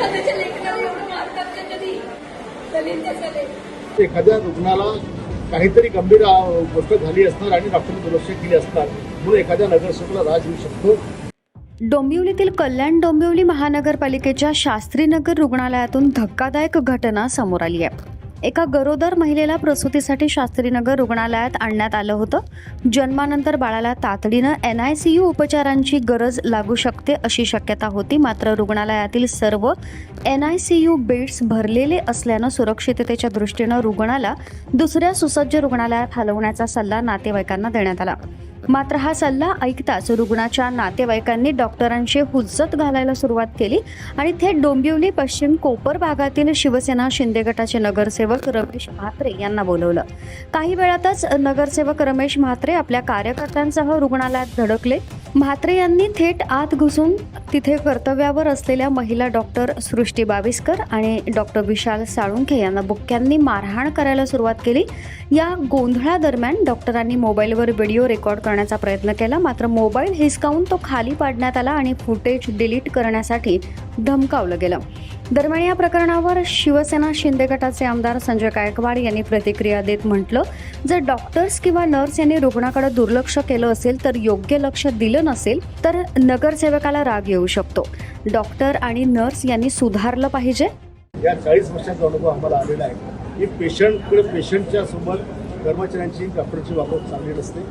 स्वतःच्या लेकराला एवढं मारतात का कधी? दलित कशाले? एखाद्या रुग्णाला काहीतरी गंभीर गोष्ट झाली असणार आणि डॉक्टरने दुर्लक्ष केली असणार म्हणून एखाद्या नगरसेवकाला राज येऊ शकतो. डोंबिवलीतील कल्याण डोंबिवली महानगरपालिकेच्या शास्त्रीनगर रुग्णालयातून धक्कादायक घटना समोर आली आहे. एका गरोदर महिलेला प्रसूतीसाठी शास्त्रीनगर रुग्णालयात आणण्यात आलं होतं. जन्मानंतर बाळाला तातडीनं NICU उपचारांची गरज लागू शकते अशी शक्यता होती. मात्र रुग्णालयातील सर्व NICU बेड्स भरलेले असल्यानं सुरक्षिततेच्या दृष्टीनं रुग्णाला दुसऱ्या सुसज्ज रुग्णालयात हलवण्याचा सल्ला नातेवाईकांना देण्यात आला. मात्र हा सल्ला ऐकताच रुग्णाच्या नातेवाईकांनी डॉक्टरांची हुज्जत घालायला सुरुवात केली आणि थेट डोंबिवली पश्चिम कोपर भागातील शिवसेना शिंदे गटाचे नगरसेवक रमेश म्हात्रे यांना बोलवलं. काही वेळातच नगरसेवक रमेश म्हात्रे आपल्या कार्यकर्त्यांसह रुग्णालयात धडकले. म्हात्रे यांनी थेट आत घुसून तिथे कर्तव्यावर असलेल्या महिला डॉक्टर सृष्टी बाविस्कर आणि डॉक्टर विशाल साळुंखे यांना बुक्क्यांनी मारहाण करायला सुरुवात केली. या गोंधळादरम्यान डॉक्टरांनी मोबाईलवर व्हिडिओ रेकॉर्ड करण्याचा प्रयत्न केला. मात्र मोबाईल हिसकावून तो खाली पाडण्यात आला आणि फुटेज डिलीट करण्यासाठी धमकावलं गेलं. दरम्यान या प्रकरणावर शिवसेना शिंदे गटाचे आमदार संजय गायकवाड यांनी प्रतिक्रिया देत म्हटलं, जर डॉक्टर्स किंवा नर्स यांनी रुग्णाकडे दुर्लक्ष केलं असेल तर योग्य लक्ष दिलं नसेल तर नगरसेवकाला राग येऊ शकतो. डॉक्टर आणि नर्स यांनी सुधारलं पाहिजे. या 40 वर्षाचा अनुभव आम्हाला आलेला आहे की पेशंटच्या सोबत कर्मचाऱ्यांची डॉक्टरची वागणूक चांगली नसते.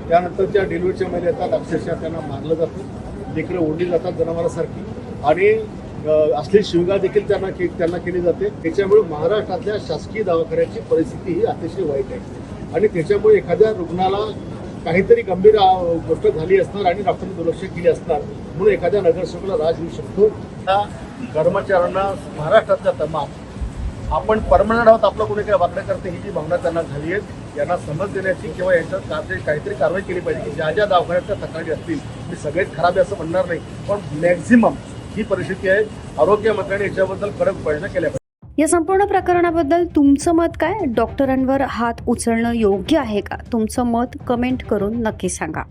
त्यानंतर त्या डिलिव्हरीच्या मध्ये येतात, अक्षरशः त्यांना मारलं जातं, लेकरं ओढली जातात जनावरांसारखी आणि असली शिवगाळ देखील त्यांना केली जाते. त्याच्यामुळे महाराष्ट्रातल्या शासकीय दवाखान्याची परिस्थिती ही अतिशय वाईट आहे आणि त्याच्यामुळे एखाद्या रुग्णाला काहीतरी गंभीर गोष्ट झाली असणार आणि डॉक्टरने दुर्लक्ष केली असणार म्हणून एखाद्या नगरसेवकाला राज येऊ शकतो. त्या कर्मचाऱ्यांना महाराष्ट्रातल्या तमाम आपण परमनंट आहोत, आपलं कोणी काही वागणं करते ही जी भावना त्यांना झाली आहे, यांना समज देण्याची किंवा यांच्यावर काहीतरी कारवाई केली पाहिजे की ज्या दवाखान्याच्या तक्रारी असतील मी सगळेच खराब आहे असं म्हणणार नाही, पण मॅक्झिमम ही परिस्थिती आहे. आरोग्य मंत्र्यांनी याच्याबद्दल कडक उपाययोजना केल्या पाहिजे. या संपूर्ण प्रकरणाबद्दल तुमचं मत काय? डॉक्टरांवर हात उचलणं योग्य आहे का? तुमचं मत कमेंट करून नक्की सांगा.